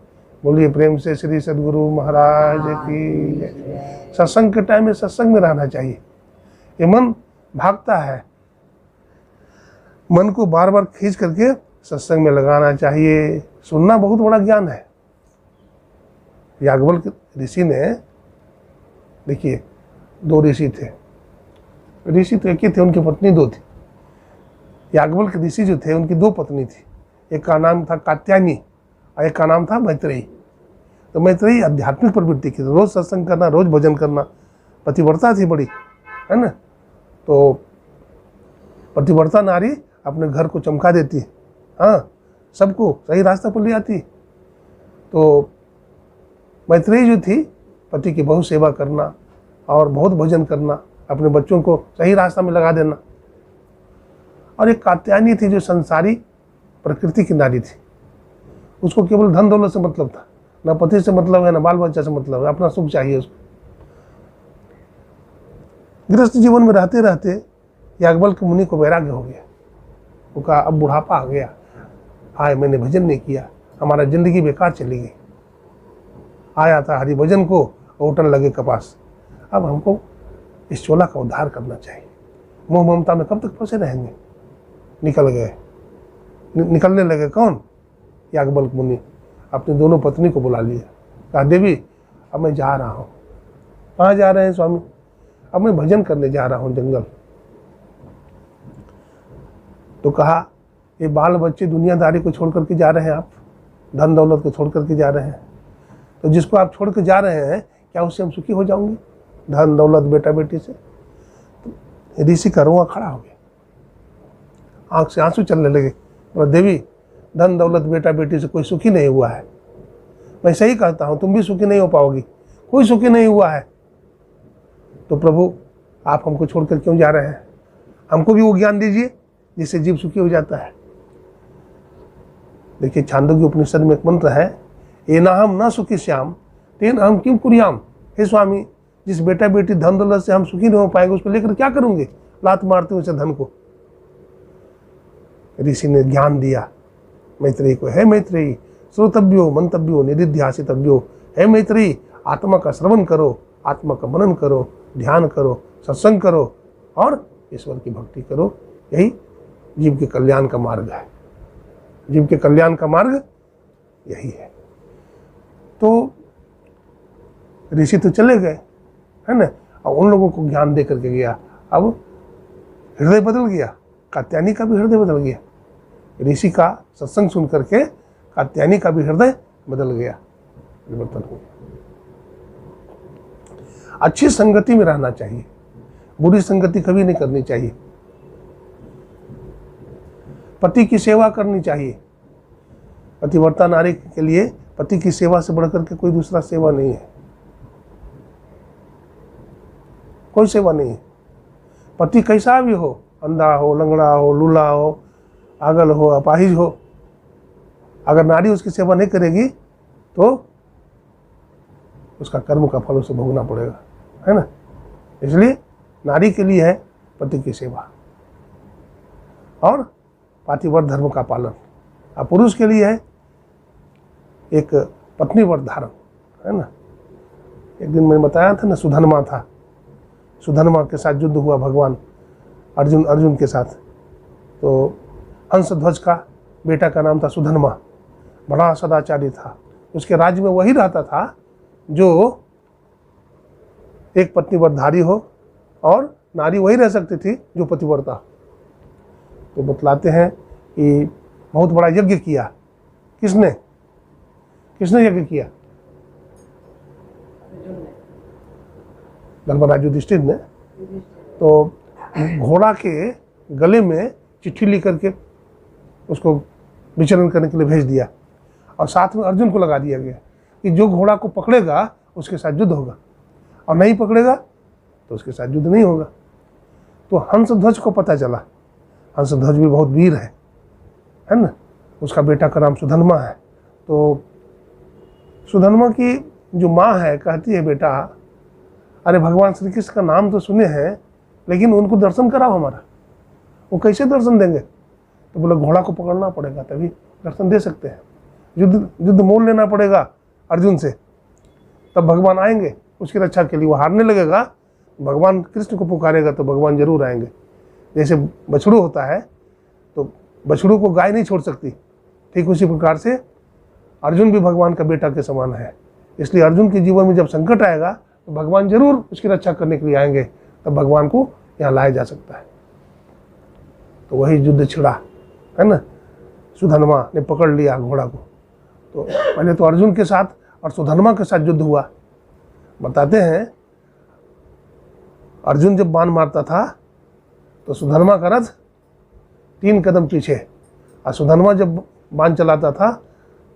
बोलिए प्रेम से श्री सद्गुरु महाराज की जय। सत्संग के टाइम में सत्संग में रहना चाहिए। ये मन भागता है, मन को बार बार खींच करके सत्संग में लगाना चाहिए। सुनना बहुत बड़ा ज्ञान है। याज्ञवल्क्य ऋषि ने, देखिए 2 ऋषि थे, ऋषि तो एक ही थे, उनकी पत्नी 2 थी। याज्ञवल्क्य ऋषि जो थे उनकी 2 पत्नी थी, एक का नाम था कात्यायनी और एक का नाम था मैत्रेयी। तो मैत्रेयी आध्यात्मिक प्रवृत्ति की, रोज सत्संग करना, रोज भजन करना, पतिव्रता थी बड़ी, है ना। तो पतिव्रता नारी अपने घर को चमका देती है, हाँ, सबको सही रास्ता पर ले आती। तो मैत्रेयी जो थी, पति की बहुत सेवा करना और बहुत भजन करना, अपने बच्चों को सही रास्ता में लगा देना। और एक कात्यायनी थी जो संसारी प्रकृति की नारी थी, उसको केवल धन दौलत से मतलब था, ना पति से मतलब है, ना बाल बच्चा से मतलब है, अपना सुख चाहिए उसको। गृहस्थ जीवन में रहते रहते याज्ञवल्क्य मुनि को वैराग्य हो गया। वो कहा अब बुढ़ापा आ गया, आए मैंने भजन नहीं किया, हमारा जिंदगी बेकार चली गई। आया था हरि भजन को, होटल लगे कपास। अब हमको इस चोला का उद्धार करना चाहिए। मोह ममता में कब तक फंसे रहेंगे। निकल गए, निकलने लगे। कौन? याज्ञवल्क्य मुनि अपनी दोनों पत्नी को बुला लिया, कहा देवी अब मैं जा रहा हूँ। कहाँ जा रहे हैं स्वामी? अब मैं भजन करने जा रहा हूँ जंगल। तो कहा ये बाल बच्चे दुनियादारी को छोड़ करके जा रहे हैं, आप धन दौलत को छोड़ करके जा रहे हैं, तो जिसको आप छोड़ के जा रहे हैं क्या उससे हम सुखी हो जाओगे, धन दौलत बेटा बेटी से? तो ऋषि का रोआ खड़ा हो गया, आंख से आंसू चलने लगे। और देवी धन दौलत बेटा बेटी से कोई सुखी नहीं हुआ है, मैं सही कहता हूँ, तुम भी सुखी नहीं हो पाओगी, कोई सुखी नहीं हुआ है। तो प्रभु आप हमको छोड़कर क्यों जा रहे हैं? हमको भी वो ज्ञान दीजिए जिससे जीव सुखी हो जाता है। देखिए छांदोग्य उपनिषद में एक मंत्र है, एनाहम न सुखी श्याम तेन हम क्यों कुरियाम। हे स्वामी, जिस बेटा बेटी धन दौलत से हम सुखी नहीं हो पाएंगे उसको लेकर क्या करूंगे? लात मारते उसे धन को। ऋषि ने ज्ञान दिया मैत्रेयी को, है मैत्रेयी श्रोतव्यो मंतव्यो निधिध्यासितव्यो। है मैत्रेयी आत्मा का श्रवण करो, आत्मा का मनन करो, ध्यान करो, सत्संग करो और ईश्वर की भक्ति करो। यही जीव के कल्याण का मार्ग है। जीव के कल्याण का मार्ग यही है। तो ऋषि तो चले गए, है ना, और उन लोगों को ज्ञान दे करके गया। अब हृदय बदल गया, कात्यायनी का भी हृदय बदल गया। ऋषि का सत्संग सुन करके कात्यायनी का भी हृदय बदल गया, परिवर्तन हो गया। अच्छी संगति में रहना चाहिए, बुरी संगति कभी नहीं करनी चाहिए। पति की सेवा करनी चाहिए। पतिव्रता नारी के लिए पति की सेवा से बढ़कर के कोई दूसरा सेवा नहीं है, कोई सेवा नहीं है। पति कैसा भी हो, अंधा हो, लंगड़ा हो, लूला हो, पागल हो, अपाहिज हो, अगर नारी उसकी सेवा नहीं करेगी तो उसका कर्म का फल उसे भोगना पड़ेगा, है ना। इसलिए नारी के लिए है पति की सेवा और पातिव्रत धर्म का पालन, और पुरुष के लिए है एक पत्नी व्रत धारण, है ना। एक दिन मैंने बताया था ना, सुधन्मा था, सुधन्मा के साथ युद्ध हुआ भगवान अर्जुन के साथ। तो हंसध्वज का बेटा का नाम था सुधन्मा, बड़ा सदाचारी था। उसके राज्य में वही रहता था जो एक पत्नी व्रतधारी हो और नारी वही रह सकती थी जो पतिव्रता। तो बतलाते हैं कि बहुत बड़ा यज्ञ किया। किसने किसने यज्ञ किया? धर्मराज युधिष्ठिर ने। तो घोड़ा के गले में चिट्ठी लिख करके उसको विचरण करने के लिए भेज दिया और साथ में अर्जुन को लगा दिया गया कि जो घोड़ा को पकड़ेगा उसके साथ युद्ध होगा और नहीं पकड़ेगा तो उसके साथ युद्ध नहीं होगा। तो हंसध्वज को पता चला। हंसध्वज भी बहुत वीर है ना। उसका बेटा का नाम सुधन्मा है। तो सुधन्मा की जो माँ है कहती है, बेटा अरे भगवान श्री कृष्ण का नाम तो सुने हैं लेकिन उनको दर्शन कराओ हमारा। वो कैसे दर्शन देंगे? तो बोले घोड़ा को पकड़ना पड़ेगा तभी दर्शन दे सकते हैं। युद्ध मोल लेना पड़ेगा अर्जुन से, तब भगवान आएंगे उसकी रक्षा के लिए। वो हारने लगेगा, भगवान कृष्ण को पुकारेगा तो भगवान जरूर आएंगे। जैसे बछड़ू होता है तो बछड़ू को गाय नहीं छोड़ सकती, ठीक उसी प्रकार से अर्जुन भी भगवान का बेटा के समान है। इसलिए अर्जुन के जीवन में जब संकट आएगा तो भगवान जरूर उसकी रक्षा करने के लिए आएंगे, तब भगवान को यहाँ लाया जा सकता है। तो वही युद्ध छिड़ा है ना। सुधन्मा ने पकड़ लिया घोड़ा को। तो पहले तो अर्जुन के साथ और सुधन्मा के साथ युद्ध हुआ। बताते हैं अर्जुन जब बाण मारता था तो सुधन्मा का रथ 3 कदम पीछे, और सुधन्मा जब बाण चलाता था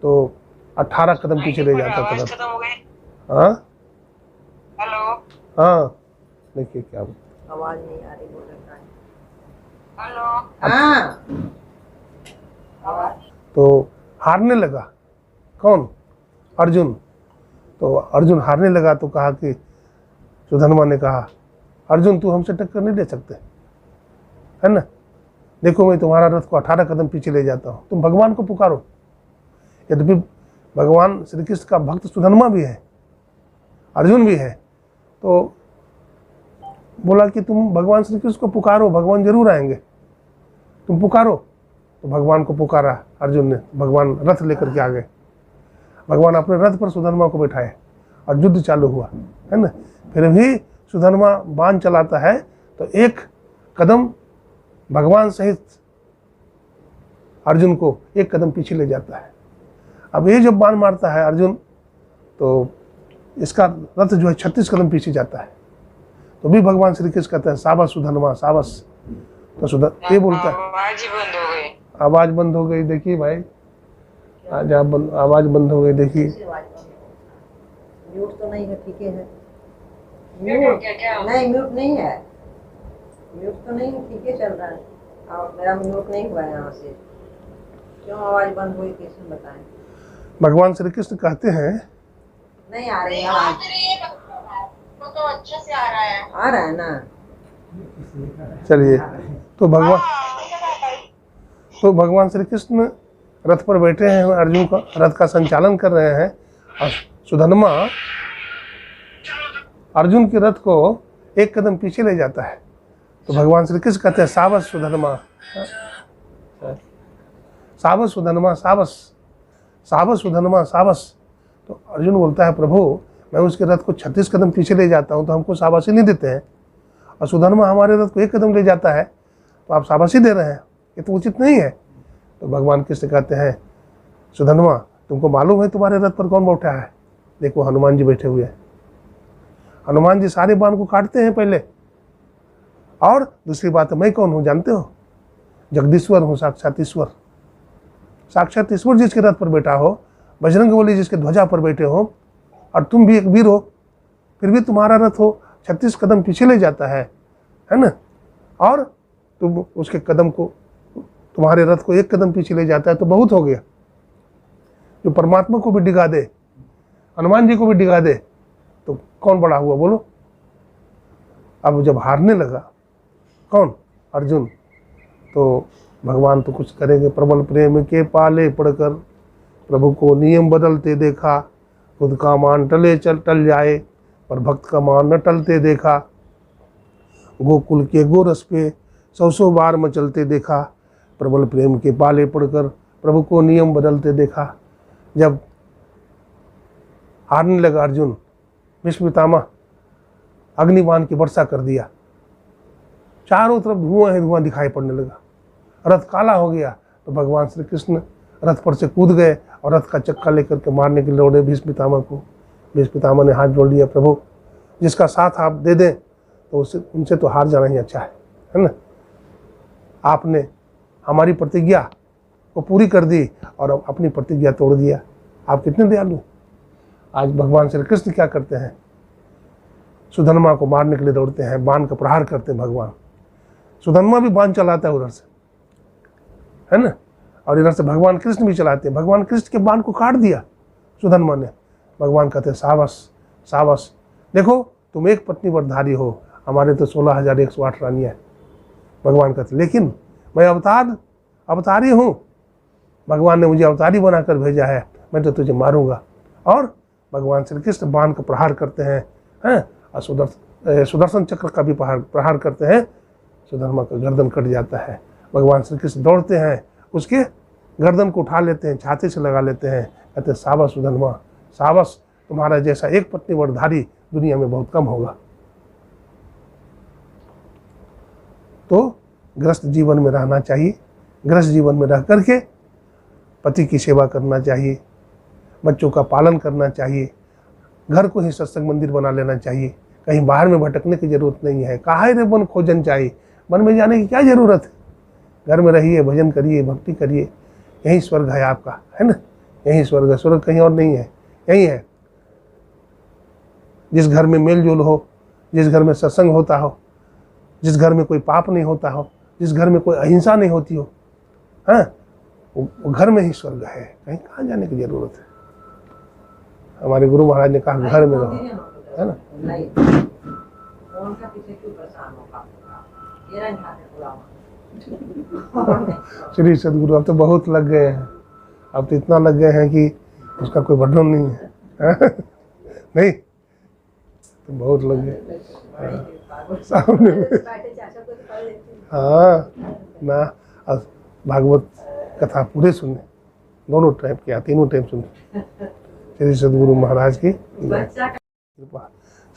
तो 18 कदम पीछे ले जाता था रथ। हाँ हेलो, हाँ, देखिए क्या आवाज नहीं आ रही, बोल रहा है। हेलो, हाँ, तो हारने लगा कौन? अर्जुन। तो अर्जुन हारने लगा तो कहा कि सुधन्मा ने कहा, अर्जुन तू हमसे टक्कर नहीं दे सकते है ना। देखो मैं तुम्हारा रथ को 18 कदम पीछे ले जाता हूँ, तुम भगवान को पुकारो। यद्यपि भगवान श्री कृष्ण का भक्त सुधन्मा भी है, अर्जुन भी है, तो बोला कि तुम भगवान श्री कृष्ण को पुकारो, भगवान जरूर आएंगे, तुम पुकारो। तो भगवान को पुकारा अर्जुन ने, भगवान रथ लेकर के आ गए। भगवान अपने रथ पर सुधन्मा को बैठाए और युद्ध चालू हुआ है ना। फिर भी सुधन्मा बाण चलाता है तो 1 कदम भगवान सहित अर्जुन को 1 कदम पीछे ले जाता है। अब ये जब बाण मारता है अर्जुन तो इसका रथ जो है 36 कदम पीछे जाता है। तो भी भगवान श्री कृष्ण कहते हैं साबस सुधन्मा साबस। तो ये बोलता है आवाज बंद हो गई। देखिए भाई आज आवाज बंद हो गई। देखिए म्यूट तो नहीं है, ठीक है। म्यूट नहीं, म्यूट नहीं है, म्यूट तो नहीं है, ठीक है चल रहा है। और मेरा म्यूट नहीं हुआ है यहाँ से, क्यों आवाज बंद हुई कैसे बताएं? भगवान श्री कृष्ण कहते हैं नहीं आ रही आवाज, तो अच्छे से आ रहा है ना। चलिए, तो भगवान श्री कृष्ण रथ पर बैठे हैं, अर्जुन का रथ का संचालन कर रहे हैं और सुधन्मा अर्जुन के रथ को 1 कदम पीछे ले जाता है। तो भगवान श्री कृष्ण कहते हैं साबस सुधन्मा साबस सुधन्मा साबस, साबस सुधन्मा साबस। तो अर्जुन बोलता है प्रभु मैं उसके रथ को 36 कदम पीछे ले जाता हूँ तो हमको शाबाशी नहीं देते हैं, और सुधन्मा हमारे रथ को 1 कदम ले जाता है तो आप शाबाशी दे रहे हैं, ये तो उचित नहीं है। तो भगवान कृष्ण कहते हैं सुधन्मा तुमको मालूम है तुम्हारे रथ पर कौन बैठा है? देखो हनुमान जी बैठे हुए हैं। हनुमान जी सारे बाण को काटते हैं पहले, और दूसरी बात है मैं कौन हूँ जानते हो? जगदीश्वर हूँ, साक्षात ईश्वर। साक्षात ईश्वर जिसके रथ पर बैठा हो, बजरंगबली जिसके ध्वजा पर बैठे हो, और तुम भी एक वीर हो, फिर भी तुम्हारा रथ हो 36 कदम पीछे ले जाता है ना। और तुम उसके कदम को, तुम्हारे रथ को 1 कदम पीछे ले जाता है तो बहुत हो गया। जो परमात्मा को भी डिगा दे, हनुमान जी को भी डिगा दे, तो कौन बड़ा हुआ बोलो? अब जब हारने लगा कौन? अर्जुन। तो भगवान तो कुछ करेंगे। प्रबल प्रेम के पाले पड़कर प्रभु को नियम बदलते देखा, खुद का मान टल जाए पर भक्त का मान न टलते देखा। गोकुल के गोरस पे 100 बार मचलते देखा, प्रबल प्रेम के पाले पड़कर प्रभु को नियम बदलते देखा। जब हारने लगा अर्जुन, भीष्म पितामह अग्निबाण की वर्षा कर दिया। चारों तरफ धुआं ही धुआं दिखाई पड़ने लगा। रथ काला हो गया तो भगवान श्री कृष्ण रथ पर से कूद गए और रथ का चक्का लेकर के मारने के लिए दौड़े भीष्म पितामह को। भीष्म पितामह ने हाथ जोड़ लिया, प्रभु जिसका साथ आप दे दें तो उससे उनसे तो हार जाना ही अच्छा है ना। आपने हमारी प्रतिज्ञा को पूरी कर दी और अपनी प्रतिज्ञा तोड़ दिया। आप कितने दयालु। आज भगवान श्री कृष्ण क्या करते हैं, सुधर्मा को मारने के लिए दौड़ते हैं, बाण का प्रहार करते हैं भगवान। सुधर्मा भी बाण चलाता है उधर से, है ना, और इधर से भगवान कृष्ण भी चलाते हैं। भगवान कृष्ण के बाण को काट दिया सुधर्मा ने। भगवान कहते हैं शाबाश शाबाश, देखो तुम एक पत्नी वरधारी हो, हमारे तो 16,108 रानियाँ हैं। भगवान कहते लेकिन मैं अवतारी हूँ, भगवान ने मुझे अवतारी बनाकर भेजा है, मैं तो तुझे मारूंगा। और भगवान श्री कृष्ण बाण का प्रहार करते हैं, और सुदर्शन चक्र का भी प्रहार करते हैं। सुधर्मा का गर्दन कट जाता है। भगवान श्री कृष्ण दौड़ते हैं, उसके गर्दन को उठा लेते हैं, छाती से लगा लेते हैं, कहते हैं शाबाश सुधर्मा शाबाश, तुम्हारा जैसा एक पत्नी वरधारी दुनिया में बहुत कम होगा। तो गृहस्थ जीवन में रहना चाहिए, गृहस्थ जीवन में रह करके पति की सेवा करना चाहिए, बच्चों का पालन करना चाहिए, घर को ही सत्संग मंदिर बना लेना चाहिए, कहीं बाहर में भटकने की जरूरत नहीं है। काहे रे वन खोजन चाहिए, वन में जाने की क्या जरूरत है। घर में रहिए, भजन करिए, भक्ति करिए, यही स्वर्ग है आपका, है ना, यही स्वर्ग है। स्वर्ग कहीं और नहीं है, यही है। जिस घर में मेल जोल हो, जिस घर में सत्संग होता हो, जिस घर में कोई पाप नहीं होता हो, जिस घर में कोई अहिंसा नहीं होती हो, हाँ, वो घर में ही स्वर्ग है, कहीं कहाँ जाने की जरूरत है। हमारे गुरु महाराज ने कहा घर में रहो, है ना। श्री सदगुरु अब तो बहुत लग गए हैं, अब तो इतना लग गए हैं कि उसका कोई वर्णन नहीं है। नहीं तो बहुत लग गए सामने में। हाँ ना, अब भागवत कथा पूरे सुने, दोनों टाइम किया, तीनों टाइम सुने। श्री सदगुरु महाराज की कृपा।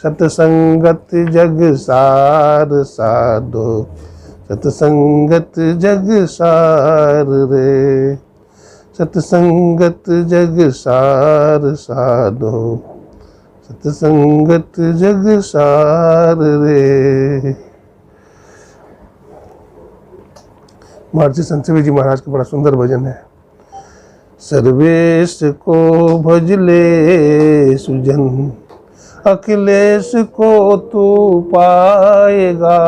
सतसंगत जग सार साधो, सतसंगत जग सार रे, सतसंगत जग सार साधो, सतसंगत जग सार रे। महर्षि संत सेवी जी महाराज का बड़ा सुंदर भजन है। सर्वेश को भजले सुजन, अखिलेश को तू पाएगा,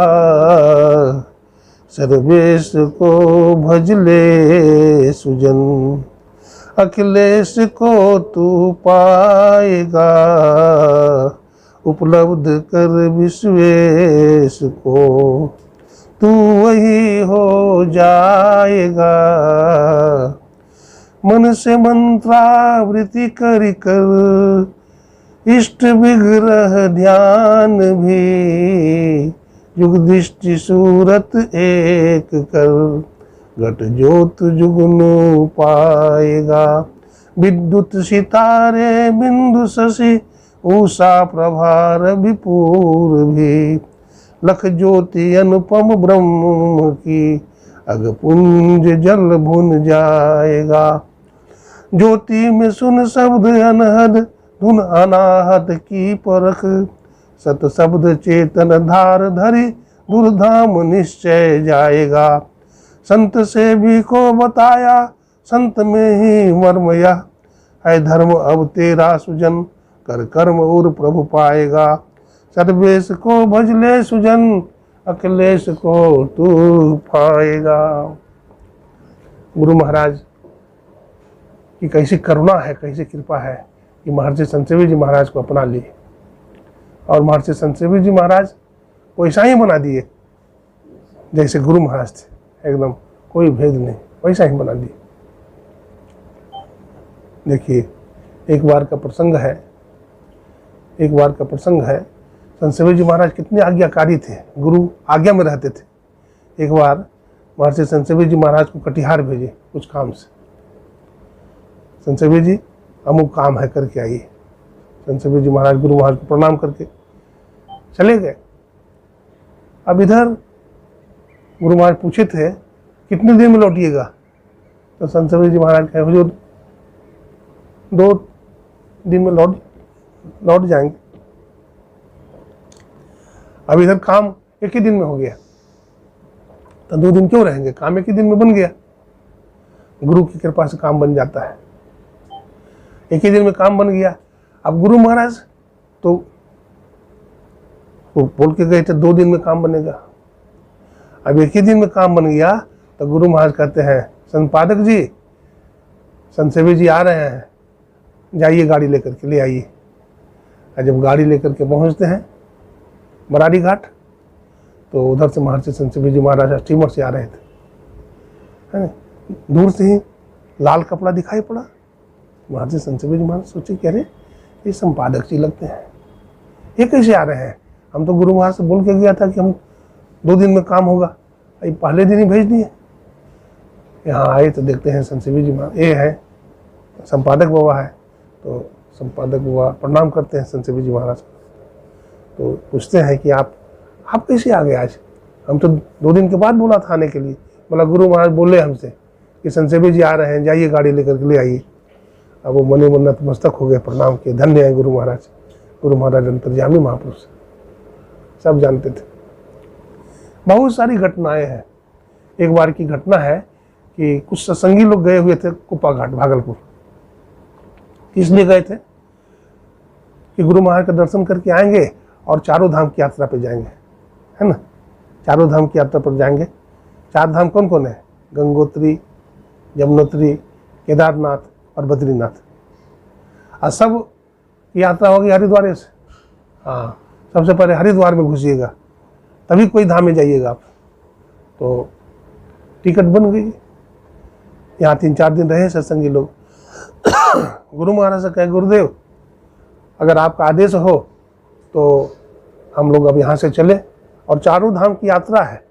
सर्वेश को भजले सुजन, अखिलेश को तू पाएगा, उपलब्ध कर विश्वेश को तू वही हो जाएगा। मन से मंत्रावृत्ति कर कर इष्ट विग्रह ध्यान भी, युग दृष्टि सूरत एक कर, घट ज्योत जुगनू पाएगा। विद्युत सितारे बिंदु शशि, उषा प्रभार विपूर भी, लख ज्योति अनुपम ब्रह्म की, अगपुंज जल भुन जाएगा। ज्योति में सुन शब्द अनहद, धुन अनाहत की परख, सत शब्द चेतन धार धरी, दुर्धाम निश्चय जाएगा। संत से भी को बताया, संत में ही मर्म यह है, धर्म अब तेरा सुजन, कर कर्म और प्रभु पाएगा। सर्वेश को भजले सुजन, अखिलेश को तू पाएगा। गुरु महाराज की कैसी करुणा है, कैसी कृपा है कि महर्षि संत सेवी जी महाराज को अपना लिए, और महर्षि संत सेवी जी महाराज को ऐसा ही बना दिए जैसे गुरु महाराज थे, एकदम कोई भेद नहीं, वैसा ही बना दिए। देखिए एक बार का प्रसंग है, संत सेवी जी महाराज कितने आज्ञाकारी थे, गुरु आज्ञा में रहते थे। एक बार महर्षि संत सेवी जी महाराज को कटिहार भेजे कुछ काम से। संत सेवी जी अमुक काम है करके आइए। संत सेवी जी महाराज गुरु महाराज को प्रणाम करके चले गए। अब इधर गुरु महाराज पूछे थे कितने दिन में लौटिएगा, तो संत सबीर जी महाराज कहे हुजूर 2 दिन में लौट जाएंगे। अब इधर काम एक ही दिन में हो गया, तो 2 दिन क्यों रहेंगे, काम एक ही दिन में बन गया। गुरु की कृपा से काम बन जाता है, एक ही दिन में काम बन गया। अब गुरु महाराज तो वो बोल के गए थे 2 दिन में काम बनेगा, अब एक ही दिन में काम बन गया। तो गुरु महाराज कहते हैं संपादक जी, संत सेवी जी आ रहे हैं, जाइए गाड़ी लेकर के ले आइए। और जब गाड़ी लेकर के पहुंचते हैं बरारी घाट, तो उधर से महर्षि संत सेवी जी महाराज स्टीमर से आ रहे थे, है ना। दूर से ही लाल कपड़ा दिखाई पड़ा। महर्षि संत सेवी जी महाराज सोचे कि अरे ये संपादक जी लगते हैं, ये कैसे आ रहे हैं। हम तो गुरु महाराज से बोल के गया था कि हम 2 दिन में काम होगा, ये पहले दिन ही भेज दिए। यहाँ आए तो देखते हैं संत सेवी जी महाराज, ये है संपादक बाबा है। तो संपादक बाबा प्रणाम करते हैं संत सेवी जी महाराज, तो पूछते हैं कि आप कैसे आ गए आज, हम तो 2 दिन के बाद बोला था आने के लिए। बोला गुरु महाराज बोले हमसे कि संत सेवी जी आ रहे हैं, जाइए गाड़ी लेकर के ले आइए। अब वो मने मन नतमस्तक हो गए, प्रणाम किए, धन्य है गुरु महाराज। गुरु महाराज अंतर्यामी महापुरुष, सब जानते थे। बहुत सारी घटनाएं हैं। एक बार की घटना है कि कुछ सत्संगी लोग गए हुए थे कुप्पा घाट भागलपुर। इसलिए गए थे कि गुरु महाराज का दर्शन करके आएंगे और चारों धाम की यात्रा पे जाएंगे, है ना। चारों धाम की यात्रा पर जाएंगे। 4 धाम कौन कौन है, गंगोत्री, यमुनोत्री, केदारनाथ और बद्रीनाथ। और सब यात्रा होगी हरिद्वार से। हाँ, सबसे पहले हरिद्वार में घुसिएगा, तभी कोई धाम में जाइएगा आप। तो टिकट बन गई। यहाँ 3-4 दिन रहे सत्संगी लोग। गुरु महाराज से कहे गुरुदेव अगर आपका आदेश हो तो हम लोग अब यहाँ से चले, और चारों धाम की यात्रा है,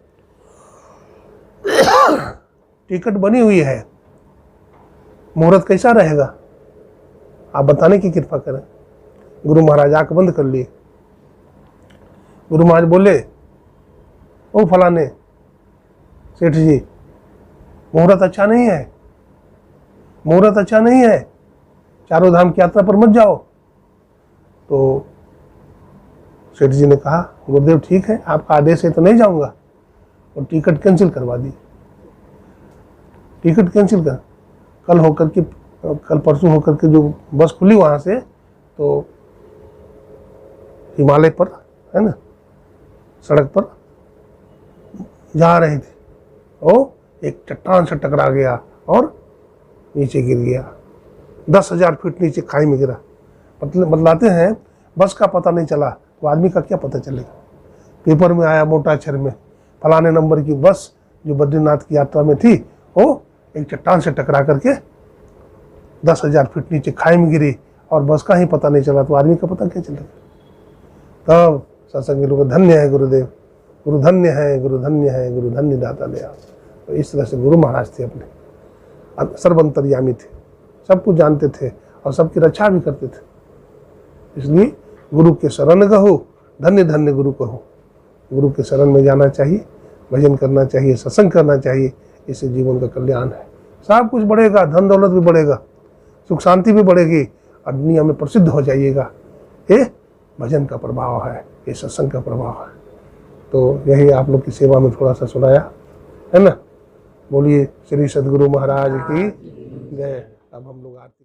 टिकट बनी हुई है, मुहूर्त कैसा रहेगा आप बताने की कृपा करें। गुरु महाराज आंख बंद कर लिए। गुरु महाराज बोले ओ फलाने सेठ जी, मुहूर्त अच्छा नहीं है, मुहूर्त अच्छा नहीं है, चारों धाम की यात्रा पर मत जाओ। तो सेठ जी ने कहा गुरुदेव ठीक है, आपका आदेश है तो नहीं जाऊंगा, और टिकट कैंसिल करवा दी। टिकट कैंसिल कर, कल परसों होकर के जो बस खुली वहाँ से, तो हिमालय पर, है ना, सड़क पर जा रही थी, वो एक चट्टान से टकरा गया और नीचे गिर गया। 10,000 फीट नीचे खाई में गिरा। बतलाते हैं बस का पता नहीं चला तो आदमी का क्या पता चलेगा। पेपर में आया मोटा अक्षर में, फलाने नंबर की बस जो बद्रीनाथ की यात्रा में थी वो एक चट्टान से टकरा करके 10,000 फीट नीचे खाई में गिरी, और बस का ही पता नहीं चला तो आदमी का पता क्या चलेगा। तब सत्संगी लोग धन्य है गुरुदेव, गुरु धन्य है, गुरु धन्य है, गुरु धन्य दाता दया। तो इस तरह से गुरु महाराज थे, अपने सर्वंतर्यामी थे, सब कुछ जानते थे और सबकी रक्षा भी करते थे। इसलिए गुरु के शरण कहो, धन्य धन्य गुरु कहो। गुरु के शरण में जाना चाहिए, भजन करना चाहिए, सत्संग करना चाहिए, इससे जीवन का कल्याण है। सब कुछ बढ़ेगा, धन दौलत भी बढ़ेगा, सुख शांति भी बढ़ेगी, और दुनिया में प्रसिद्ध हो जाइएगा। ये भजन का प्रभाव है, ये सत्संग का प्रभाव है। तो यही आप लोग की सेवा में थोड़ा सा सुनाया, है ना। बोलिए श्री सद्गुरु महाराज की जय। अब हम लोग आते